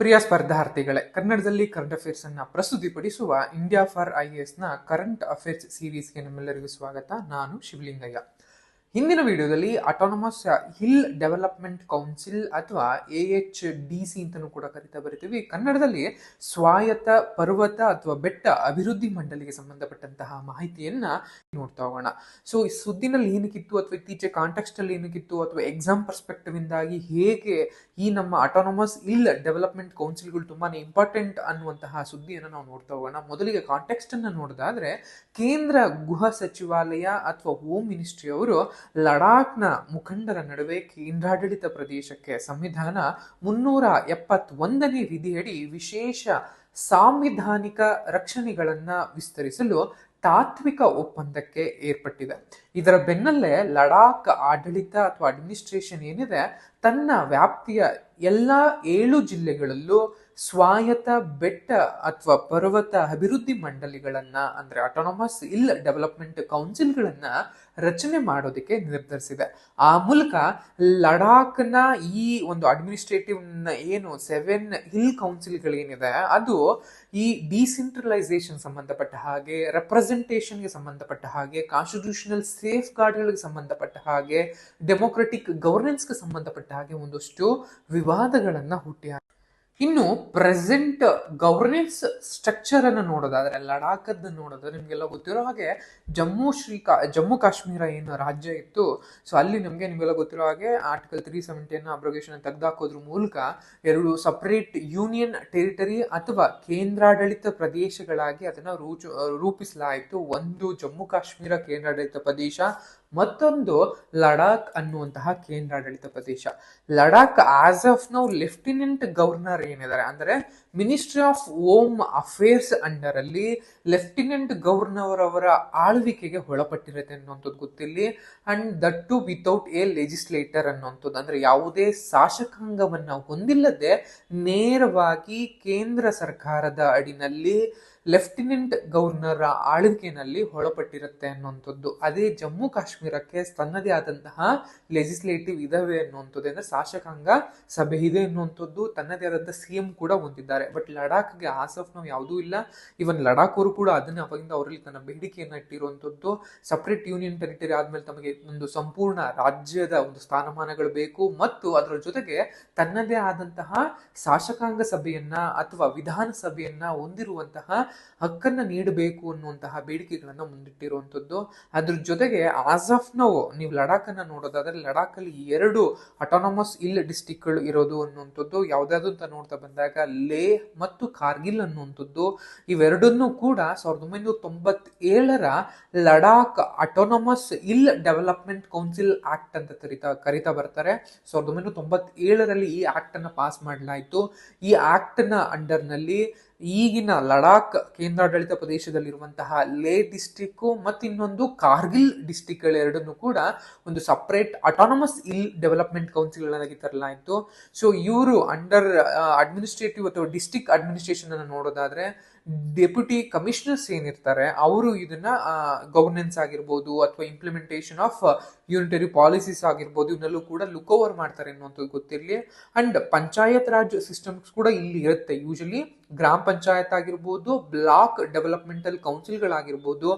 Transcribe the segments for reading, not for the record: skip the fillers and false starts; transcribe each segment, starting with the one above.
ಪ್ರಿಯ ಸ್ಪರ್ಧಾರ್ಥಿಗಳೇ, ಕನ್ನಡದಲ್ಲಿ current affairs ಅನ್ನ ಪ್ರಸ್ತುತಿಪಡಿಸುವ India for IAS ನ ಕರೆಂಟ್ ಅಫೇರ್ಸ್ ಸೀರೀಸ್ಗೆ ನಿಮ್ಮೆಲ್ಲರಿಗೂ ಸ್ವಾಗತ. ನಾನು ಶಿವಲಿಂಗಯ್ಯ. ಹಿಂದಿನ ವಿಡಿಯೋದಲ್ಲಿ ಅಟಾನಮಸ್ ಹಿಲ್ ಡೆವಲಪ್ಮೆಂಟ್ ಕೌನ್ಸಿಲ್ ಅಥವಾ AHDC ಅಂತಲೂ ಕೂಡ ಕರಿತಾ ಬರಿತೀವಿ. ಕನ್ನಡದಲ್ಲಿ ಸ್ವಾಯತ್ತ ಪರ್ವತ ಅಥವಾ ಬೆಟ್ಟ ಅಭಿವೃದ್ಧಿ ಮಂಡಳಿಗೆ ಸಂಬಂಧಪಟ್ಟಂತಹ ಮಾಹಿತಿಯನ್ನ ನೋಡ್ತಾ ಹೋಗೋಣ. ಸೊ ಈ ಸುದ್ದಿನಲ್ಲಿ ಏನಕ್ಕಿತ್ತು ಅಥವಾ ಇತ್ತೀಚೆಗೆ ಕಾಂಟೆಕ್ಸ್ಟ್ ಅಲ್ಲಿ ಏನಕ್ಕಿತ್ತು ಅಥವಾ ಎಕ್ಸಾಮ್ ಪರ್ಸ್ಪೆಕ್ಟಿವ್ ಇಂದಾಗಿ ಹೇಗೆ ಈ ನಮ್ಮ ಅಟಾನಮಸ್ ಹಿಲ್ ಡೆವಲಪ್ಮೆಂಟ್ ಕೌನ್ಸಿಲ್ಗಳು ತುಂಬಾನೇ ಇಂಪಾರ್ಟೆಂಟ್ ಅನ್ನುವಂತಹ ಸುದ್ದಿಯನ್ನು ನಾವು ನೋಡ್ತಾ ಹೋಗೋಣ. ಮೊದಲಿಗೆ ಕಾಂಟೆಕ್ಸ್ಟ್ ಅನ್ನ ನೋಡೋದಾದ್ರೆ, ಕೇಂದ್ರ ಗೃಹ ಸಚಿವಾಲಯ ಅಥವಾ ಹೋಮ್ ಮಿನಿಸ್ಟ್ರಿ ಅವರು ಲಡಾಖ್ನ ಮುಖಂಡರ ನಡುವೆ ಕೇಂದ್ರಾಡಳಿತ ಪ್ರದೇಶಕ್ಕೆ ಸಂವಿಧಾನ 371ನೇ ವಿಧಿಯಡಿ ವಿಶೇಷ ಸಾಂವಿಧಾನಿಕ ರಕ್ಷಣೆಗಳನ್ನ ವಿಸ್ತರಿಸಲು ತಾತ್ವಿಕ ಒಪ್ಪಂದಕ್ಕೆ ಏರ್ಪಟ್ಟಿದೆ. ಇದರ ಬೆನ್ನಲ್ಲೇ ಲಡಾಖ್ ಆಡಳಿತ ಅಥವಾ ಅಡ್ಮಿನಿಸ್ಟ್ರೇಷನ್ ಏನಿದೆ ತನ್ನ ವ್ಯಾಪ್ತಿಯ ಎಲ್ಲ 7 ಜಿಲ್ಲೆಗಳಲ್ಲೂ ಸ್ವಾಯತ್ತ ಬೆಟ್ಟ ಅಥವಾ ಪರ್ವತ ಅಭಿವೃದ್ಧಿ ಮಂಡಳಿಗಳನ್ನ ಅಂದ್ರೆ ಅಟಾನಮಸ್ ಹಿಲ್ ಡೆವಲಪ್ಮೆಂಟ್ ಕೌನ್ಸಿಲ್ಗಳನ್ನ ರಚನೆ ಮಾಡೋದಕ್ಕೆ ನಿರ್ಧರಿಸಿದೆ. ಆ ಮೂಲಕ ಲಡಾಖ್ನ ಈ ಒಂದು ಅಡ್ಮಿನಿಸ್ಟ್ರೇಟಿವ್ ಏನು 7 ಹಿಲ್ ಕೌನ್ಸಿಲ್ಗಳೇನಿದೆ ಅದು ಈ ಡಿಸೆಂಟ್ರಲೈಸೇಷನ್ ಸಂಬಂಧಪಟ್ಟ ಹಾಗೆ, ರೆಪ್ರೆಸೆಂಟೇಷನ್ಗೆ ಸಂಬಂಧಪಟ್ಟ ಹಾಗೆ, ಕಾನ್ಸ್ಟಿಟ್ಯೂಷನಲ್ ಸೇಫ್ ಗಾರ್ಡ್ಗಳಿಗೆ ಸಂಬಂಧಪಟ್ಟ ಹಾಗೆ, ಡೆಮೊಕ್ರೆಟಿಕ್ ಗವರ್ನೆನ್ಸ್ಗೆ ಸಂಬಂಧಪಟ್ಟ ಹಾಗೆ ಒಂದಷ್ಟು ವಿವಾದಗಳನ್ನ ಹುಟ್ಟಿ. ಇನ್ನು ಪ್ರೆಸೆಂಟ್ ಗವರ್ನೆನ್ಸ್ ಸ್ಟ್ರಕ್ಚರ್ ಅನ್ನು ನೋಡೋದಾದ್ರೆ, ಲಡಾಖ್ ನೋಡೋದಾದ್ರೆ ನಿಮ್ಗೆಲ್ಲ ಗೊತ್ತಿರೋ ಹಾಗೆ ಜಮ್ಮು ಕಾಶ್ಮೀರ ಏನು ರಾಜ್ಯ ಇತ್ತು, ಸೊ ಅಲ್ಲಿ ನಿಮ್ಗೆಲ್ಲ ಗೊತ್ತಿರೋ ಹಾಗೆ ಆರ್ಟಿಕಲ್ 370 ಅಬ್ರೋಗೇಷನ್ ತೆಗೆದುಹಾಕೋದ್ರ ಮೂಲಕ 2 ಸಪರೇಟ್ ಯೂನಿಯನ್ ಟೆರಿಟರಿ ಅಥವಾ ಕೇಂದ್ರಾಡಳಿತ ಪ್ರದೇಶಗಳಾಗಿ ಅದನ್ನ ರೂಪಿಸಲಾಯಿತು. ಒಂದು ಜಮ್ಮು ಕಾಶ್ಮೀರ ಕೇಂದ್ರಾಡಳಿತ ಪ್ರದೇಶ, ಮತ್ತೊಂದು ಲಡಾಖ್ ಅನ್ನುವಂತಹ ಕೇಂದ್ರಾಡಳಿತ ಪ್ರದೇಶ. Ladakh as of now lieutenant governor ಏನಿದ್ದಾರೆ ಅಂದ್ರೆ ministry of home affairs under ಅಲ್ಲಿ ಲೆಫ್ಟಿನೆಂಟ್ ಗವರ್ನರ್ ಅವರ ಆಳ್ವಿಕೆಗೆ ಒಳಪಟ್ಟಿರುತ್ತೆ ಅನ್ನುವಂಥದ್ದು ಗೊತ್ತಿಲ್ಲಿ. And that too without a legislator ಅನ್ನುವಂಥದ್ದು ಅಂದ್ರೆ ಯಾವುದೇ ಶಾಸಕಾಂಗವನ್ನ ಹೊಂದಿಲ್ಲದೆ ನೇರವಾಗಿ ಕೇಂದ್ರ ಸರ್ಕಾರದ ಅಡಿನಲ್ಲಿ ಲೆಫ್ಟಿನೆಂಟ್ ಗವರ್ನರ್ ಆಳ್ವಿಕೆಯಲ್ಲಿ ಒಳಪಟ್ಟಿರುತ್ತೆ ಅನ್ನುವಂಥದ್ದು. ಅದೇ ಜಮ್ಮು ಕಾಶ್ಮೀರಕ್ಕೆ ತನ್ನದೇ ಆದಂತಹ ಲೆಜಿಸ್ಲೇಟಿವ್ ಇದಾವೆ ಅನ್ನುವಂಥದ್ದು, ಅಂದ್ರೆ ಶಾಸಕಾಂಗ ಸಭೆ ಇದೆ ಅನ್ನುವಂಥದ್ದು, ತನ್ನದೇ ಆದಂತಹ CM ಕೂಡ ಹೊಂದಿದ್ದಾರೆ. ಬಟ್ ಲಡಾಖ್ಗೆ ಆಸ್ ಆಫ್ ನಾವು ಯಾವುದೂ ಇಲ್ಲ. ಇವನ್ ಲಡಾಖ್ ಅವರು ಕೂಡ ಅದನ್ನ ಅವಾಗಿಂದ ಅವರಲ್ಲಿ ತನ್ನ ಬೇಡಿಕೆಯನ್ನ ಇಟ್ಟಿರುವಂಥದ್ದು. ಸಪರೇಟ್ ಯೂನಿಯನ್ ಟೆರಿಟರಿ ಆದ್ಮೇಲೆ ತಮಗೆ ಒಂದು ಸಂಪೂರ್ಣ ರಾಜ್ಯದ ಒಂದು ಸ್ಥಾನಮಾನಗಳು ಬೇಕು ಮತ್ತು ಅದರ ಜೊತೆಗೆ ತನ್ನದೇ ಆದಂತಹ ಶಾಸಕಾಂಗ ಸಭೆಯನ್ನ ಅಥವಾ ವಿಧಾನಸಭೆಯನ್ನ ಹೊಂದಿರುವಂತಹ ಹಕ್ಕನ್ನ ನೀಡಬೇಕು ಅನ್ನುವಂತಹ ಬೇಡಿಕೆಗಳನ್ನ ಮುಂದಿಟ್ಟಿರುವಂಥದ್ದು. ಅದ್ರ ಜೊತೆಗೆ ಆಸ್ ಆಫ್ ನೌ ನೀವು ಲಡಾಖ್ ಅನ್ನ ನೋಡೋದಾದ್ರೆ, ಲಡಾಖ್ ಅಲ್ಲಿ 2 ಅಟಾನಮಸ್ ಹಿಲ್ ಡಿಸ್ಟ್ರಿಕ್ಟ್ ಗಳು ಇರೋದು ಅನ್ನುವಂಥದ್ದು. ಯಾವ್ದಾದ್ರು ಅಂತ ನೋಡ್ತಾ ಬಂದಾಗ ಲೇ ಮತ್ತು ಕಾರ್ಗಿಲ್ ಅನ್ನುವಂಥದ್ದು, ಇವೆರಡನ್ನೂ ಕೂಡ 1997ರ Ladakh autonomous hill development council act ಅಂತ ಕರಿತಾ ಬರ್ತಾರೆ. 1997ರಲ್ಲಿ ಈ ಆಕ್ಟ್ ಅನ್ನ ಪಾಸ್ ಮಾಡಲಾಯಿತು. ಈ ಆಕ್ಟ್ ನ ಅಂಡರ್ ನಲ್ಲಿ ಈಗಿನ ಲಡಾಖ್ ಕೇಂದ್ರಾಡಳಿತ ಪ್ರದೇಶದಲ್ಲಿರುವಂತಹ ಲೇ ಡಿಸ್ಟ್ರಿಕ್ಟ್ ಮತ್ತು ಇನ್ನೊಂದು ಕಾರ್ಗಿಲ್ ಡಿಸ್ಟ್ರಿಕ್ಟ್ ಎರಡನ್ನು ಕೂಡ ಒಂದು separate autonomous hill development council ತರಲಾಯಿತು. ಸೊ ಇವರು ಅಂಡರ್ ಅಡ್ಮಿನಿಸ್ಟ್ರೇಟಿವ್ ಅಥವಾ ಡಿಸ್ಟ್ರಿಕ್ಟ್ ಅಡ್ಮಿನಿಸ್ಟ್ರೇಷನ್ ಅನ್ನು ನೋಡೋದಾದ್ರೆ ಡೆಪ್ಯೂಟಿ ಕಮಿಷನರ್ಸ್ ಏನಿರ್ತಾರೆ ಅವರು ಇದನ್ನ ಗವರ್ನೆನ್ಸ್ ಆಗಿರ್ಬೋದು ಅಥವಾ ಇಂಪ್ಲಿಮೆಂಟೇಷನ್ ಆಫ್ ಯೂನಿಟರಿ ಪಾಲಿಸೀಸ್ ಆಗಿರ್ಬೋದು ಇವನ್ನೆಲ್ಲೂ ಕೂಡ ಲುಕ್ ಓವರ್ ಮಾಡ್ತಾರೆ ಅನ್ನುವಂಥದ್ದು ಗೊತ್ತಿರಲಿ. ಅಂಡ್ ಪಂಚಾಯತ್ ರಾಜ್ ಸಿಸ್ಟಮ್ಸ್ ಕೂಡ ಇಲ್ಲಿ ಇರುತ್ತೆ. ಯೂಶಲಿ ಗ್ರಾಮ ಪಂಚಾಯತ್ ಆಗಿರ್ಬೋದು, ಬ್ಲಾಕ್ ಡೆವಲಪ್ಮೆಂಟಲ್ ಕೌನ್ಸಿಲ್ಗಳಾಗಿರ್ಬೋದು,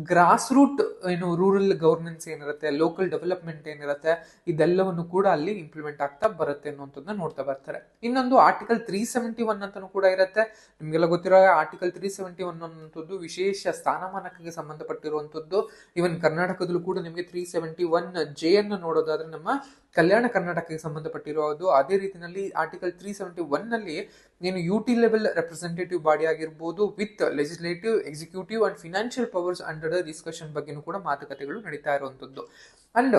ಗ್ರಾಸ್ ರೂಟ್ ಏನು ರೂರಲ್ ಗವರ್ನೆನ್ಸ್ ಏನಿರುತ್ತೆ, ಲೋಕಲ್ ಡೆವಲಪ್ಮೆಂಟ್ ಏನಿರುತ್ತೆ, ಇದೆಲ್ಲವನ್ನು ಕೂಡ ಅಲ್ಲಿ ಇಂಪ್ಲಿಮೆಂಟ್ ಆಗ್ತಾ ಬರುತ್ತೆ ಅನ್ನುವಂಥದ್ದನ್ನ ನೋಡ್ತಾ ಬರ್ತಾರೆ. ಇನ್ನೊಂದು ಆರ್ಟಿಕಲ್ 371 ಅಂತಾನು ಕೂಡ ಇರುತ್ತೆ. ನಿಮ್ಗೆಲ್ಲ ಗೊತ್ತಿರೋ ಆರ್ಟಿಕಲ್ 371 ಅನ್ನುವಂಥದ್ದು ವಿಶೇಷ ಸ್ಥಾನಮಾನಕ್ಕೆ ಸಂಬಂಧಪಟ್ಟಿರುವಂಥದ್ದು. ಇವನ್ ಕರ್ನಾಟಕದಲ್ಲೂ ಕೂಡ ನಿಮಗೆ 371J ಅನ್ನು ನೋಡೋದಾದ್ರೆ ನಮ್ಮ ಕಲ್ಯಾಣ ಕರ್ನಾಟಕಕ್ಕೆ ಸಂಬಂಧಪಟ್ಟಿರೋದು. ಅದೇ ರೀತಿಯಲ್ಲಿ ಆರ್ಟಿಕಲ್ 371 ನಲ್ಲಿ ಏನು UT ಲೆವೆಲ್ ರೆಪ್ರೆಸೆಂಟೇಟಿವ್ ಬಾಡಿ ಆಗಿರ್ಬೋದು with legislative, executive and financial powers under the discussion ಬಗ್ಗೆನೂ ಕೂಡ ಮಾತುಕತೆಗಳು ನಡೀತಾ ಇರುವಂತದ್ದು. ಅಂಡ್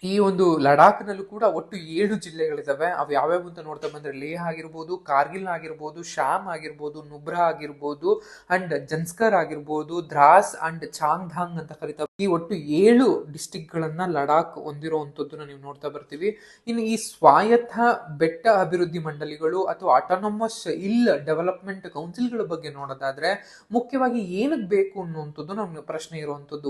ಈ ಒಂದು ಲಡಾಖ್ ನಲ್ಲೂ ಕೂಡ ಒಟ್ಟು 7 ಜಿಲ್ಲೆಗಳಿದಾವೆ. ಅವು ಯಾವ್ಯಾವ ಅಂತ ನೋಡ್ತಾ ಬಂದ್ರೆ ಲೇಹ್ ಆಗಿರ್ಬೋದು, ಕಾರ್ಗಿಲ್ ಆಗಿರ್ಬೋದು, ಶಾಮ್ ಆಗಿರ್ಬೋದು, ನುಬ್ರಾ ಆಗಿರ್ಬೋದು, ಅಂಡ್ ಜನ್ಸ್ಕರ್ ಆಗಿರ್ಬೋದು, ದ್ರಾಸ್ ಅಂಡ್ ಚಾಂಗ್ಧಾಂಗ್ ಅಂತ ಕರೀತಾ ಈ ಒಟ್ಟು 7 ಡಿಸ್ಟ್ರಿಕ್ಟ್ ಗಳನ್ನ ಲಡಾಖ್ ಹೊಂದಿರುವಂತದ್ದನ್ನ ನೀವು ನೋಡ್ತಾ ಬರ್ತೀವಿ. ಇನ್ನು ಈ ಸ್ವಾಯತ್ತ ಬೆಟ್ಟ ಅಭಿವೃದ್ಧಿ ಮಂಡಳಿಗಳು ಅಥವಾ ಅಟಾನಮಸ್ ಹಿಲ್ ಡೆವಲಪ್ಮೆಂಟ್ ಕೌನ್ಸಿಲ್ಗಳ ಬಗ್ಗೆ ನೋಡೋದಾದ್ರೆ ಮುಖ್ಯವಾಗಿ ಏನಕ್ಕೆ ಬೇಕು ಅನ್ನುವಂಥದ್ದು ನಮ್ಗೆ ಪ್ರಶ್ನೆ ಇರುವಂತದ್ದು.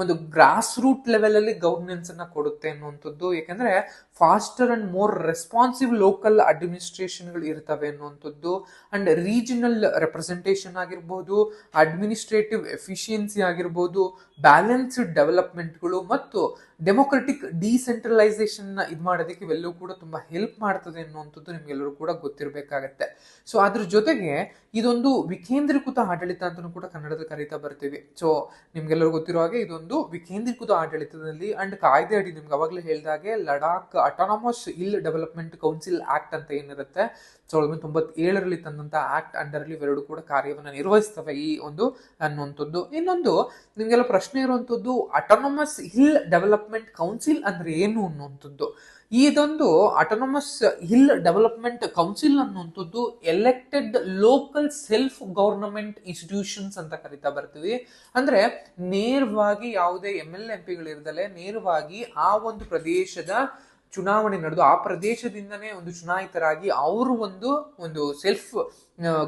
ಒಂದು ಗ್ರಾಸ್ ರೂಟ್ ಲೆವೆಲ್ ಅಲ್ಲಿ ಗವರ್ನೆನ್ಸ್ ಕೊಡುತ್ತೆ ಅನ್ನುವಂಥದ್ದು. ಯಾಕಂದ್ರೆ faster and more responsive local ಅಡ್ಮಿನಿಸ್ಟ್ರೇಷನ್ಗಳು ಇರ್ತವೆ ಅನ್ನುವಂಥದ್ದು, ಅಂಡ್ ರೀಜನಲ್ ರೆಪ್ರೆಸೆಂಟೇಷನ್ ಆಗಿರ್ಬೋದು, ಅಡ್ಮಿನಿಸ್ಟ್ರೇಟಿವ್ ಎಫಿಷಿಯನ್ಸಿ ಆಗಿರ್ಬೋದು, ಬ್ಯಾಲೆನ್ಸ್ಡ್ ಡೆವಲಪ್ಮೆಂಟ್ಗಳು ಮತ್ತು ಡೆಮೊಕ್ರೆಟಿಕ್ ಡಿಸೆಂಟ್ರಲೈಸೇಷನ್ ಇದು ಮಾಡೋದಕ್ಕೆ ಇವೆಲ್ಲವೂ ಕೂಡ ತುಂಬಾ ಹೆಲ್ಪ್ ಮಾಡ್ತದೆ ಅನ್ನುವಂಥದ್ದು ನಿಮ್ಗೆಲ್ಲರೂ ಕೂಡ ಗೊತ್ತಿರಬೇಕಾಗತ್ತೆ. ಸೊ ಅದ್ರ ಜೊತೆಗೆ ಇದೊಂದು ವಿಕೇಂದ್ರೀಕೃತ ಆಡಳಿತ ಅಂತಲೂ ಕೂಡ ಕನ್ನಡದಲ್ಲಿ ಕರೀತಾ ಬರ್ತೀವಿ. ಸೊ ನಿಮ್ಗೆಲ್ಲರೂ ಗೊತ್ತಿರೋ ಹಾಗೆ ಇದೊಂದು ವಿಕೇಂದ್ರೀಕೃತ ಆಡಳಿತದಲ್ಲಿ ಅಂಡ್ ಕಾಯ್ದೆ ಅಡಿ ನಿಮ್ಗೆ ಅವಾಗಲೇ ಹೇಳಿದಾಗೆ Ladakh autonomous hill development council act ಅಂತ ಏನಿರುತ್ತೆ 1997ರಲ್ಲಿ ತಂದಂತ ಆಕ್ಟ್ ಅಂಡರ್ ಅಲ್ಲಿ ಇವೆರಡು ಕೂಡ ಕಾರ್ಯವನ್ನು ನಿರ್ವಹಿಸ್ತವೆ ಈ ಒಂದು ಅನ್ನುವಂಥದ್ದು. ಇನ್ನೊಂದು ನಿಮ್ಗೆಲ್ಲ ಪ್ರಶ್ನೆ ಇರುವಂತದ್ದು ಅಟಾನಮಸ್ ಹಿಲ್ ಡೆವಲಪ್ಮೆಂಟ್ ಕೌನ್ಸಿಲ್ ಅಂದ್ರೆ ಏನು ಅನ್ನುವಂಥದ್ದು. ಇದೊಂದು ಅಟಾನಮಸ್ ಹಿಲ್ ಡೆವಲಪ್ಮೆಂಟ್ ಕೌನ್ಸಿಲ್ ಅನ್ನುವಂಥದ್ದು elected local self government institutions ಅಂತ ಕರಿತಾ ಬರ್ತೀವಿ. ಅಂದ್ರೆ ನೇರವಾಗಿ ಯಾವುದೇ MLA-MPಗಳಿರ್ದಲೆ ನೇರವಾಗಿ ಆ ಒಂದು ಪ್ರದೇಶದ ಚುನಾವಣೆ ನಡೆದು ಆ ಪ್ರದೇಶದಿಂದನೇ ಒಂದು ಚುನಾಯಿತರಾಗಿ ಅವರು ಒಂದು ಸೆಲ್ಫ್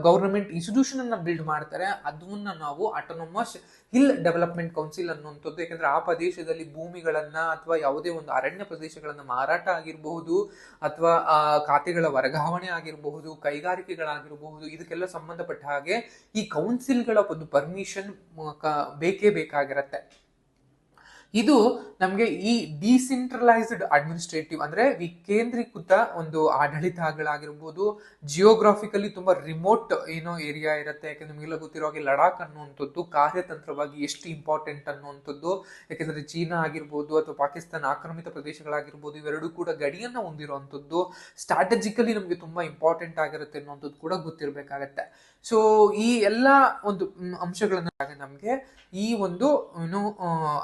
ಗವರ್ನಮೆಂಟ್ ಇನ್ಸ್ಟಿಟ್ಯೂಷನ್ ಅನ್ನ ಬಿಲ್ಡ್ ಮಾಡ್ತಾರೆ. ಅದನ್ನ ನಾವು ಅಟಾನಮಸ್ ಹಿಲ್ ಡೆವಲಪ್ಮೆಂಟ್ ಕೌನ್ಸಿಲ್ ಅನ್ನುವಂಥದ್ದು. ಯಾಕಂದ್ರೆ ಆ ಪ್ರದೇಶದಲ್ಲಿ ಭೂಮಿಗಳನ್ನ ಅಥವಾ ಯಾವುದೇ ಒಂದು ಅರಣ್ಯ ಪ್ರದೇಶಗಳನ್ನ ಮಾರಾಟ ಆಗಿರಬಹುದು ಅಥವಾ ಖಾತೆಗಳ ವರ್ಗಾವಣೆ ಆಗಿರಬಹುದು, ಕೈಗಾರಿಕೆಗಳಾಗಿರಬಹುದು, ಇದಕ್ಕೆಲ್ಲ ಸಂಬಂಧಪಟ್ಟ ಹಾಗೆ ಈ ಕೌನ್ಸಿಲ್ಗಳ ಒಂದು ಪರ್ಮಿಷನ್ ಬೇಕೇ ಬೇಕಾಗಿರತ್ತೆ. ಇದು ನಮಗೆ ಈ ಡಿಸೆಂಟ್ರಲೈಸ್ಡ್ ಅಡ್ಮಿನಿಸ್ಟ್ರೇಟಿವ್ ಅಂದ್ರೆ ವಿಕೇಂದ್ರೀಕೃತ ಒಂದು ಆಡಳಿತಗಳಾಗಿರ್ಬೋದು, ಜಿಯೋಗ್ರಾಫಿಕಲಿ ತುಂಬಾ ರಿಮೋಟ್ ಏರಿಯಾ ಇರುತ್ತೆ. ಯಾಕಂದ್ರೆ ನಿಮಗೆಲ್ಲ ಗೊತ್ತಿರೋ ಹಾಗೆ ಲಡಾಖ್ ಅನ್ನುವಂಥದ್ದು ಕಾರ್ಯತಂತ್ರವಾಗಿ ಎಷ್ಟು ಇಂಪಾರ್ಟೆಂಟ್ ಅನ್ನುವಂಥದ್ದು. ಯಾಕಂದ್ರೆ ಚೀನಾ ಆಗಿರ್ಬೋದು ಅಥವಾ ಪಾಕಿಸ್ತಾನ ಆಕ್ರಮಿತ ಪ್ರದೇಶಗಳಾಗಿರ್ಬೋದು, ಇವೆರಡೂ ಕೂಡ ಗಡಿಯನ್ನ ಹೊಂದಿರುವಂಥದ್ದು. ಸ್ಟ್ರಾಟಜಿಕಲಿ ನಮಗೆ ತುಂಬಾ ಇಂಪಾರ್ಟೆಂಟ್ ಆಗಿರುತ್ತೆ ಅನ್ನುವಂಥದ್ದು ಕೂಡ ಗೊತ್ತಿರಬೇಕಾಗತ್ತೆ. ಸೊ ಈ ಎಲ್ಲಾ ಒಂದು ಅಂಶಗಳನ್ನ ನಮಗೆ ಈ ಒಂದು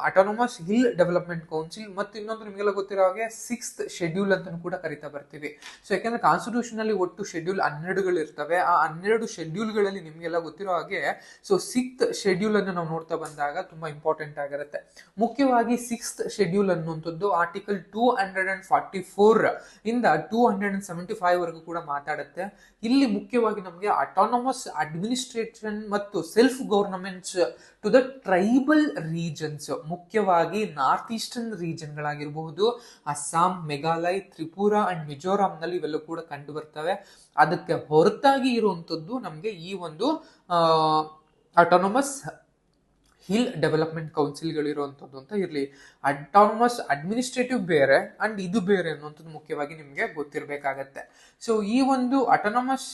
ಅಟಾನಮಸ್ ಹಿಲ್ ಡೆವಲಪ್ಮೆಂಟ್ ಕೌನ್ಸಿಲ್ ಮತ್ತು ಇನ್ನೊಂದು ನಿಮಗೆಲ್ಲ ಗೊತ್ತಿರೋ ಹಾಗೆ 6th ಶೆಡ್ಯೂಲ್ ಅಂತ ಕೂಡ ಕರಿತಾ ಬರ್ತೀವಿ. ಸೊ ಯಾಕಂದ್ರೆ ಕಾನ್ಸ್ಟಿಟ್ಯೂಷನ್ ಅಲ್ಲಿ ಒಟ್ಟು ಶೆಡ್ಯೂಲ್ 12 ಇರ್ತವೆ. ಆ 12 ಶೆಡ್ಯೂಲ್ಗಳಲ್ಲಿ ನಿಮ್ಗೆಲ್ಲ ಗೊತ್ತಿರೋ ಹಾಗೆ ಸೊ 6th ಶೆಡ್ಯೂಲ್ ಅನ್ನು ನಾವು ನೋಡ್ತಾ ಬಂದಾಗ ತುಂಬಾ ಇಂಪಾರ್ಟೆಂಟ್ ಆಗಿರುತ್ತೆ. ಮುಖ್ಯವಾಗಿ 6th ಶೆಡ್ಯೂಲ್ ಅನ್ನುವಂಥದ್ದು ಆರ್ಟಿಕಲ್ 244 ಇಂದ 275 ವರೆಗೂ ಕೂಡ ಮಾತಾಡುತ್ತೆ. ಇಲ್ಲಿ ಮುಖ್ಯವಾಗಿ ನಮಗೆ ಅಟಾನಮಸ್ ಅಡ್ಮಿನಿಸ್ಟ್ರೇಷನ್ ಮತ್ತು self governments to the tribal regions, ಮುಖ್ಯವಾಗಿ ನಾರ್ತ್ ಈಸ್ಟರ್ನ್ ರೀಜನ್ಗಳಾಗಿರಬಹುದು, ಅಸ್ಸಾಂ, ಮೇಘಾಲಯ, ತ್ರಿಪುರಾ ಅಂಡ್ ಮಿಜೋರಾಂ ನಲ್ಲಿ ಇವೆಲ್ಲ ಕೂಡ ಕಂಡು ಬರ್ತವೆ. ಅದಕ್ಕೆ ಹೊರತಾಗಿ ಇರುವಂತದ್ದು ನಮಗೆ ಈ ಒಂದು ಅಟಾನಮಸ್ ಹಿಲ್ ಡೆವಲಪ್ಮೆಂಟ್ ಕೌನ್ಸಿಲ್ಗಳು ಇರುವಂತದ್ದು ಅಂತ ಇರಲಿ. ಅಟಾನಮಸ್ ಅಡ್ಮಿನಿಸ್ಟ್ರೇಟಿವ್ ಬೇರೆ ಅಂಡ್ ಇದು ಬೇರೆ ಅನ್ನುವಂಥದ್ದು ಮುಖ್ಯವಾಗಿ ನಿಮಗೆ ಗೊತ್ತಿರಬೇಕಾಗತ್ತೆ. ಸೊ ಈ ಒಂದು ಅಟಾನಮಸ್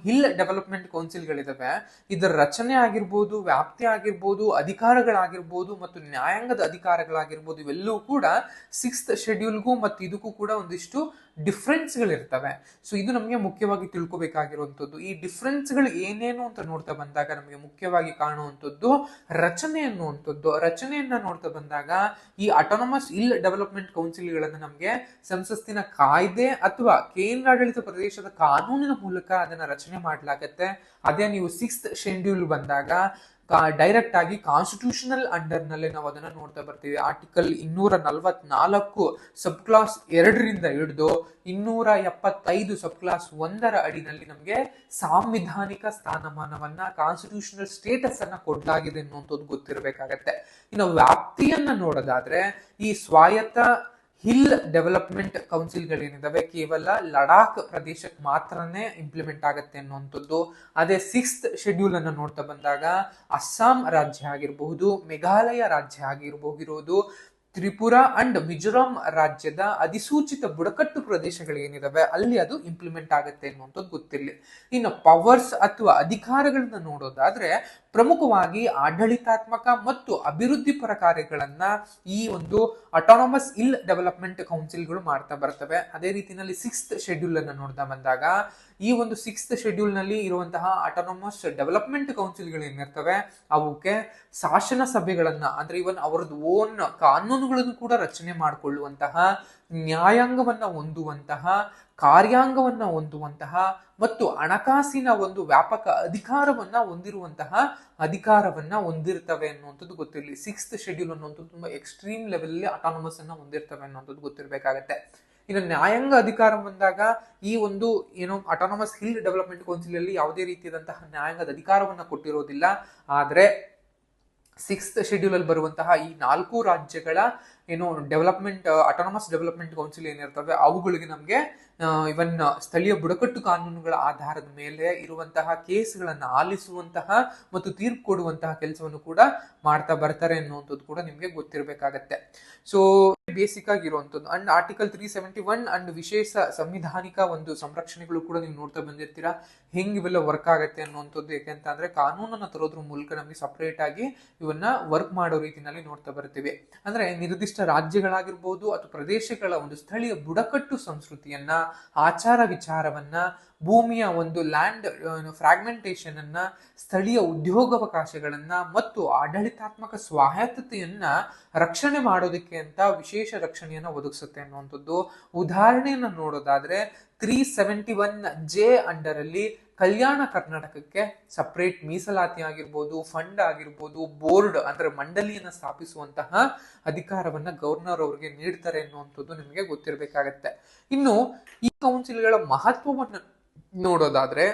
ಹಿಲ್ ಡೆವಲಪ್ಮೆಂಟ್ ಕೌನ್ಸಿಲ್ಗಳಿದಾವೆ. ಇದರ ರಚನೆ ಆಗಿರ್ಬೋದು, ವ್ಯಾಪ್ತಿ ಆಗಿರ್ಬೋದು, ಅಧಿಕಾರಗಳಾಗಿರ್ಬೋದು ಮತ್ತು ನ್ಯಾಯಾಂಗದ ಅಧಿಕಾರಗಳಾಗಿರ್ಬೋದು, ಇವೆಲ್ಲವೂ ಕೂಡ 6th ಶೆಡ್ಯೂಲ್ಗೂ ಮತ್ತು ಇದಕ್ಕೂ ಕೂಡ ಒಂದಿಷ್ಟು ಡಿಫ್ರೆನ್ಸ್ಗಳಿರ್ತವೆ. ಸೊ ಇದು ನಮಗೆ ಮುಖ್ಯವಾಗಿ ತಿಳ್ಕೊಬೇಕಾಗಿರುವಂಥದ್ದು. ಈ ಡಿಫ್ರೆನ್ಸ್ಗಳು ಏನೇನು ಅಂತ ನೋಡ್ತಾ ಬಂದಾಗ ನಮಗೆ ಮುಖ್ಯವಾಗಿ ಕಾಣುವಂಥದ್ದು ರಚನೆ ಅನ್ನುವಂಥದ್ದು. ರಚನೆಯನ್ನ ನೋಡ್ತಾ ಬಂದಾಗ ಈ ಅಟಾನಮಸ್ ಹಿಲ್ ಡೆವಲಪ್ಮೆಂಟ್ ಕೌನ್ಸಿಲ್ಗಳನ್ನ ನಮಗೆ ಸಂಸತ್ತಿನ ಕಾಯ್ದೆ ಅಥವಾ ಕೇಂದ್ರಾಡಳಿತ ಪ್ರದೇಶದ ಕಾನೂನಿನ ಮೂಲಕ ಅದನ್ನ ರಚನೆ ಮಾಡಲಾಗತ್ತೆ. ಅದೇ ನೀವು 6th ಶೆಡ್ಯೂಲ್ ಬಂದಾಗ ಡೈರೆಕ್ಟ್ ಆಗಿ ಕಾನ್ಸ್ಟಿಟ್ಯೂಷನಲ್ ಅಂಡರ್ ನಲ್ಲಿ ನಾವು ಅದನ್ನ ನೋಡ್ತಾ ಬರ್ತೀವಿ. ಆರ್ಟಿಕಲ್ 244 ಸಬ್ ಕ್ಲಾಸ್ 2ರಿಂದ ಹಿಡಿದು 275 ಸಬ್ ಕ್ಲಾಸ್ 1ರ ಅಡಿನಲ್ಲಿ ನಮಗೆ ಸಾಂವಿಧಾನಿಕ ಸ್ಥಾನಮಾನವನ್ನ ಕಾನ್ಸ್ಟಿಟ್ಯೂಷನಲ್ ಸ್ಟೇಟಸ್ ಅನ್ನ ಕೊಡಲಾಗಿದೆ ಅನ್ನುವಂಥದ್ದು ಗೊತ್ತಿರಬೇಕಾಗತ್ತೆ. ಇನ್ನು ವ್ಯಾಪ್ತಿಯನ್ನ ನೋಡೋದಾದ್ರೆ ಈ ಸ್ವಾಯತ್ತ ಹಿಲ್ ಡೆವಲಪ್ಮೆಂಟ್ ಕೌನ್ಸಿಲ್ಗಳೇನಿದಾವೆ ಕೇವಲ ಲಡಾಖ್ ಪ್ರದೇಶಕ್ಕೆ ಮಾತ್ರನೇ ಇಂಪ್ಲಿಮೆಂಟ್ ಆಗುತ್ತೆ ಅನ್ನುವಂಥದ್ದು. ಅದೇ 6th ಶೆಡ್ಯೂಲ್ ಅನ್ನು ನೋಡ್ತಾ ಬಂದಾಗ ಅಸ್ಸಾಂ ರಾಜ್ಯ ಆಗಿರಬಹುದು, ಮೇಘಾಲಯ ರಾಜ್ಯ ಆಗಿರಬಹುದು, ತ್ರಿಪುರಾ ಅಂಡ್ ಮಿಜೋರಾಂ ರಾಜ್ಯದ ಅಧಿಸೂಚಿತ ಬುಡಕಟ್ಟು ಪ್ರದೇಶಗಳೇನಿದಾವೆ ಅಲ್ಲಿ ಅದು ಇಂಪ್ಲಿಮೆಂಟ್ ಆಗುತ್ತೆ ಅನ್ನುವಂಥದ್ದು ಗೊತ್ತಿರಲಿ. ಇನ್ನು ಪವರ್ಸ್ ಅಥವಾ ಅಧಿಕಾರಗಳನ್ನ ನೋಡೋದಾದ್ರೆ ಪ್ರಮುಖವಾಗಿ ಆಡಳಿತಾತ್ಮಕ ಮತ್ತು ಅಭಿವೃದ್ಧಿ ಪರ ಕಾರ್ಯಗಳನ್ನ ಈ ಒಂದು ಅಟಾನಮಸ್ ಹಿಲ್ ಡೆವಲಪ್ಮೆಂಟ್ ಕೌನ್ಸಿಲ್ಗಳು ಮಾಡ್ತಾ ಬರ್ತವೆ. ಅದೇ ರೀತಿಯಲ್ಲಿ 6th ಶೆಡ್ಯೂಲ್ ಅನ್ನು ನೋಡ್ತಾ ಬಂದಾಗ ಈ ಒಂದು 6th ಶೆಡ್ಯೂಲ್ ನಲ್ಲಿ ಇರುವಂತಹ ಅಟಾನಮಸ್ ಡೆವಲಪ್ಮೆಂಟ್ ಕೌನ್ಸಿಲ್ಗಳು ಏನಿರ್ತವೆ ಅವಕ್ಕೆ ಶಾಸನ ಸಭೆಗಳನ್ನ ಅಂದ್ರೆ ಇವನ್ ಅವರದ್ದು ಓನ್ ಕಾನೂನುಗಳನ್ನು ಕೂಡ ರಚನೆ ಮಾಡಿಕೊಳ್ಳುವಂತಹ, ನ್ಯಾಯಾಂಗವನ್ನ ಹೊಂದುವಂತಹ, ಕಾರ್ಯಾಂಗವನ್ನ ಹೊಂದುವಂತಹ ಮತ್ತು ಹಣಕಾಸಿನ ಒಂದು ವ್ಯಾಪಕ ಅಧಿಕಾರವನ್ನ ಹೊಂದಿರ್ತವೆ ಅನ್ನುವಂಥದ್ದು ಗೊತ್ತಿರಲಿ. 6th ಶೆಡ್ಯೂಲ್ ಅನ್ನುವಂಥದ್ದು ತುಂಬಾ ಎಕ್ಸ್ಟ್ರೀಮ್ ಲೆವೆಲ್ ಅಟಾನಮಸ್ ಅನ್ನ ಹೊಂದಿರ್ತವೆ ಅನ್ನುವಂಥದ್ದು ಗೊತ್ತಿರಬೇಕಾಗತ್ತೆ. ಇನ್ನು ನ್ಯಾಯಾಂಗ ಅಧಿಕಾರ ಬಂದಾಗ ಈ ಒಂದು ಅಟಾನಮಸ್ ಹಿಲ್ ಡೆವಲಪ್ಮೆಂಟ್ ಕೌನ್ಸಿಲ್ ಅಲ್ಲಿ ಯಾವುದೇ ರೀತಿಯಾದಂತಹ ನ್ಯಾಯಾಂಗದ ಅಧಿಕಾರವನ್ನ ಕೊಟ್ಟಿರೋದಿಲ್ಲ. ಆದ್ರೆ 6th ಶೆಡ್ಯೂಲ್ ಅಲ್ಲಿ ಬರುವಂತಹ ಈ 4 ರಾಜ್ಯಗಳ ಏನು ಡೆವಲಪ್ಮೆಂಟ್ ಅಟಾನಮಸ್ ಡೆವಲಪ್ಮೆಂಟ್ ಕೌನ್ಸಿಲ್ ಏನಿರ್ತವೆ ಅವುಗಳಿಗೆ ನಮಗೆ ಇವನ್ ಸ್ಥಳೀಯ ಬುಡಕಟ್ಟು ಕಾನೂನುಗಳ ಆಧಾರದ ಮೇಲೆ ಇರುವಂತಹ ಕೇಸ್ಗಳನ್ನ ಆಲಿಸುವಂತಹ ಮತ್ತು ತೀರ್ಪು ಕೊಡುವಂತಹ ಕೆಲಸವನ್ನು ಕೂಡ ಮಾಡ್ತಾ ಬರ್ತಾರೆ ಅನ್ನುವಂಥದ್ದು ಕೂಡ ನಿಮ್ಗೆ ಗೊತ್ತಿರಬೇಕಾಗತ್ತೆ. ಸೊ ಬೇಸಿಕ್ ಆಗಿರುವಂಥದ್ದು ಅಂಡ್ ಆರ್ಟಿಕಲ್ 371 ಅಂಡ್ ವಿಶೇಷ ಸಂವಿಧಾನಿಕ ಒಂದು ಸಂರಕ್ಷಣೆಗಳು ಕೂಡ ನೀವು ನೋಡ್ತಾ ಬಂದಿರ್ತೀರಾ ಹೆಂಗ್ ಇವೆಲ್ಲ ವರ್ಕ್ ಆಗತ್ತೆ ಅನ್ನುವಂಥದ್ದು. ಯಾಕೆಂತ ಅಂದ್ರೆ ಕಾನೂನನ್ನ ತರೋದ್ರ ಮೂಲಕ ನಮಗೆ ಸಪರೇಟ್ ಆಗಿ ಇವನ್ನ ವರ್ಕ್ ಮಾಡೋ ರೀತಿನಲ್ಲಿ ನೋಡ್ತಾ ಬರ್ತೀವಿ. ಅಂದ್ರೆ ನಿರ್ದಿಷ್ಟ ರಾಜ್ಯಗಳಾಗಿರ್ಬೋದು ಅಥವಾ ಪ್ರದೇಶಗಳ ಒಂದು ಸ್ಥಳೀಯ ಬುಡಕಟ್ಟು ಸಂಸ್ಕೃತಿಯನ್ನ, ಆಚಾರ ವಿಚಾರವನ್ನ, ಭೂಮಿಯ ಒಂದು ಲ್ಯಾಂಡ್ ಫ್ರಾಗ್ಮೆಂಟೇಶನ್ ಅನ್ನ, ಸ್ಥಳೀಯ ಉದ್ಯೋಗಾವಕಾಶಗಳನ್ನ ಮತ್ತು ಆಡಳಿತಾತ್ಮಕ ಸ್ವಾಯತ್ತತೆಯನ್ನ ರಕ್ಷಣೆ ಮಾಡೋದಕ್ಕೆ ಅಂತ ವಿಶೇಷ ರಕ್ಷಣೆಯನ್ನ ಒದಗಿಸುತ್ತೆ ಅನ್ನುವಂಥದ್ದು. ಉದಾಹರಣೆಯನ್ನ ನೋಡೋದಾದ್ರೆ 371J ಅಂಡರ್ ಅಲ್ಲಿ ಕಲ್ಯಾಣ ಕರ್ನಾಟಕಕ್ಕೆ ಸಪರೇಟ್ ಮೀಸಲಾತಿ ಆಗಿರ್ಬೋದು, ಫಂಡ್ ಆಗಿರ್ಬೋದು, ಬೋರ್ಡ್ ಅಂದ್ರೆ ಮಂಡಳಿಯನ್ನ ಸ್ಥಾಪಿಸುವಂತಹ ಅಧಿಕಾರವನ್ನ ಗವರ್ನರ್ ಅವರಿಗೆ ನೀಡ್ತಾರೆ ಅನ್ನುವಂಥದ್ದು ನಿಮಗೆ ಗೊತ್ತಿರಬೇಕಾಗತ್ತೆ. ಇನ್ನು ಈ ಕೌನ್ಸಿಲ್ಗಳ ಮಹತ್ವವನ್ನು ನೋಡೋದಾದ್ರೆ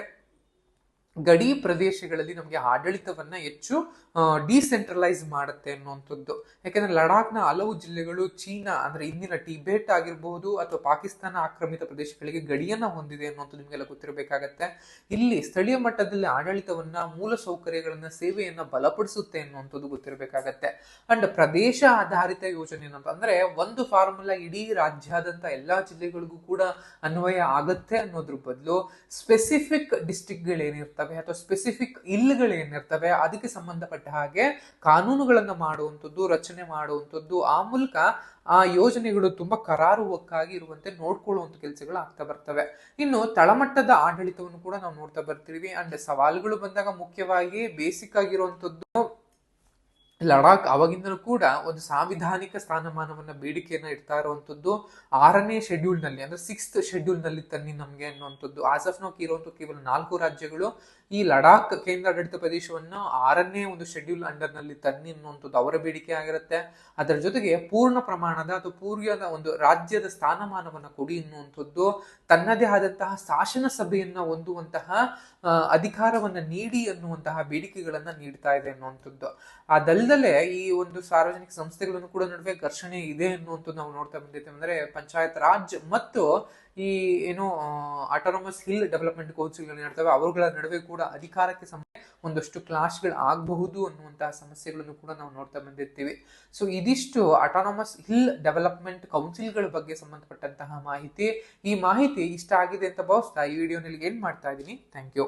ಗಡಿ ಪ್ರದೇಶಗಳಲ್ಲಿ ನಮಗೆ ಆಡಳಿತವನ್ನ ಹೆಚ್ಚು ಡಿಸೆಂಟ್ರಲೈಸ್ ಮಾಡುತ್ತೆ ಅನ್ನುವಂಥದ್ದು. ಯಾಕೆಂದ್ರೆ ಲಡಾಖ್ನ ಹಲವು ಜಿಲ್ಲೆಗಳು ಚೀನಾ ಅಂದ್ರೆ ಇಂದಿನ ಟಿಬೆಟ್ ಆಗಿರಬಹುದು ಅಥವಾ ಪಾಕಿಸ್ತಾನ ಆಕ್ರಮಿತ ಪ್ರದೇಶಗಳಿಗೆ ಗಡಿಯನ್ನ ಹೊಂದಿದೆ ಅನ್ನುವಂಥದ್ದು ನಿಮಗೆಲ್ಲ ಗೊತ್ತಿರಬೇಕಾಗತ್ತೆ. ಇಲ್ಲಿ ಸ್ಥಳೀಯ ಮಟ್ಟದಲ್ಲಿ ಆಡಳಿತವನ್ನ, ಮೂಲ ಸೌಕರ್ಯಗಳನ್ನ, ಸೇವೆಯನ್ನ ಬಲಪಡಿಸುತ್ತೆ ಅನ್ನುವಂಥದ್ದು ಗೊತ್ತಿರಬೇಕಾಗತ್ತೆ. ಅಂಡ್ ಪ್ರದೇಶ ಆಧಾರಿತ ಯೋಜನೆ ಅಂದ್ರೆ ಒಂದು ಫಾರ್ಮುಲಾ ಇಡೀ ರಾಜ್ಯಾದ್ಯಂತ ಎಲ್ಲಾ ಜಿಲ್ಲೆಗಳಿಗೂ ಕೂಡ ಅನ್ವಯ ಆಗತ್ತೆ ಅನ್ನೋದ್ರ ಬದಲು ಸ್ಪೆಸಿಫಿಕ್ ಡಿಸ್ಟ್ರಿಕ್ಟ್ಗಳೇನಿರ್ತವೆ ಅಥವಾ ಸ್ಪೆಸಿಫಿಕ್ ಇಲ್ಗಳೇನಿರ್ತವೆ ಅದಕ್ಕೆ ಸಂಬಂಧಪಟ್ಟ ಹಾಗೆ ಕಾನೂನುಗಳನ್ನ ಮಾಡುವಂಥದ್ದು, ರಚನೆ ಮಾಡುವಂಥದ್ದು, ಆ ಮೂಲಕ ಆ ಯೋಜನೆಗಳು ತುಂಬಾ ಕರಾರುವಕ್ಕಾಗಿ ಇರುವಂತೆ ನೋಡ್ಕೊಳ್ಳುವಂತ ಕೆಲಸಗಳು ಆಗ್ತಾ ಬರ್ತವೆ. ಇನ್ನು ತಳಮಟ್ಟದ ಆಡಳಿತವನ್ನು ಕೂಡ ನಾವು ನೋಡ್ತಾ ಬರ್ತೀವಿ. ಅಂಡ್ ಸವಾಲುಗಳು ಬಂದಾಗ ಮುಖ್ಯವಾಗಿ ಬೇಸಿಕ್ ಆಗಿರುವಂತದ್ದು ಲಡಾಖ್ ಅವಾಗಿಂದಲೂ ಕೂಡ ಒಂದು ಸಾಂವಿಧಾನಿಕ ಸ್ಥಾನಮಾನವನ್ನ ಬೇಡಿಕೆಯನ್ನ ಇಡ್ತಾ ಇರುವಂತದ್ದು 6ನೇ ಶೆಡ್ಯೂಲ್ ನಲ್ಲಿ ಅಂದ್ರೆ 6th ಶೆಡ್ಯೂಲ್ ನಲ್ಲಿ ತನ್ನಿ ನಮ್ಗೆ ಅನ್ನುವಂಥದ್ದು. ಆಸ್ ಆಫ್ ನೌ ಇರುವಂತಹ ಕೇವಲ 4 ರಾಜ್ಯಗಳು ಈ ಲಡಾಖ್ ಕೇಂದ್ರಾಡಳಿತ ಪ್ರದೇಶವನ್ನು 6ನೇ ಒಂದು ಶೆಡ್ಯೂಲ್ ಅಂಡರ್ ನಲ್ಲಿ ತನ್ನಿ ಅನ್ನುವಂಥದ್ದು ಅವರ ಬೇಡಿಕೆ ಆಗಿರುತ್ತೆ. ಅದರ ಜೊತೆಗೆ ಪೂರ್ಣ ಪ್ರಮಾಣದ ಅಥವಾ ಪೂರ್ವದ ಒಂದು ರಾಜ್ಯದ ಸ್ಥಾನಮಾನವನ್ನ ಕೊಡಿ ಎನ್ನುವಂಥದ್ದು, ತನ್ನದೇ ಆದಂತಹ ಶಾಸನ ಸಭೆಯನ್ನ ಹೊಂದುವಂತಹ ಅಧಿಕಾರವನ್ನ ನೀಡಿ ಅನ್ನುವಂತಹ ಬೇಡಿಕೆಗಳನ್ನ ನೀಡ್ತಾ ಇದೆ ಅನ್ನುವಂಥದ್ದು. ಅದಲ್ಲದೆ ಈ ಒಂದು ಸಾರ್ವಜನಿಕ ಸಂಸ್ಥೆಗಳನ್ನು ಕೂಡ ನಡುವೆ ಘರ್ಷಣೆ ಇದೆ ಅನ್ನುವಂಥದ್ದು ನಾವು ನೋಡ್ತಾ ಬಂದಿದ್ದೇವೆ. ಅಂದ್ರೆ ಪಂಚಾಯತ್ ರಾಜ್ ಮತ್ತು ಈ ಏನು ಆಟೋನಮಸ್ ಹಿಲ್ ಡೆವಲಪ್ಮೆಂಟ್ ಕೌನ್ಸಿಲ್ಗಳು ಇರ್ತವೆ ಅವುಗಳ ನಡುವೆ ಕೂಡ ಅಧಿಕಾರಕ್ಕೆ ಒಂದಷ್ಟು ಕ್ಲಾಶ್ಗಳು ಆಗಬಹುದು ಅನ್ನುವಂತಹ ಸಮಸ್ಯೆಗಳನ್ನು ಕೂಡ ನಾವು ನೋಡ್ತಾ ಬಂದಿರ್ತೀವಿ. ಸೊ ಇದಿಷ್ಟು ಆಟೋನಮಸ್ ಹಿಲ್ ಡೆವಲಪ್ಮೆಂಟ್ ಕೌನ್ಸಿಲ್ಗಳ ಬಗ್ಗೆ ಸಂಬಂಧಪಟ್ಟಂತಹ ಮಾಹಿತಿ. ಈ ಮಾಹಿತಿ ಇಷ್ಟ ಆಗಿದೆ ಅಂತ ಭಾವಿಸ್ತಾ ಈ ವಿಡಿಯೋನಲ್ಲಿ ಏನ್ ಮಾಡ್ತಾ ಇದ್ದೀನಿ. Thank you.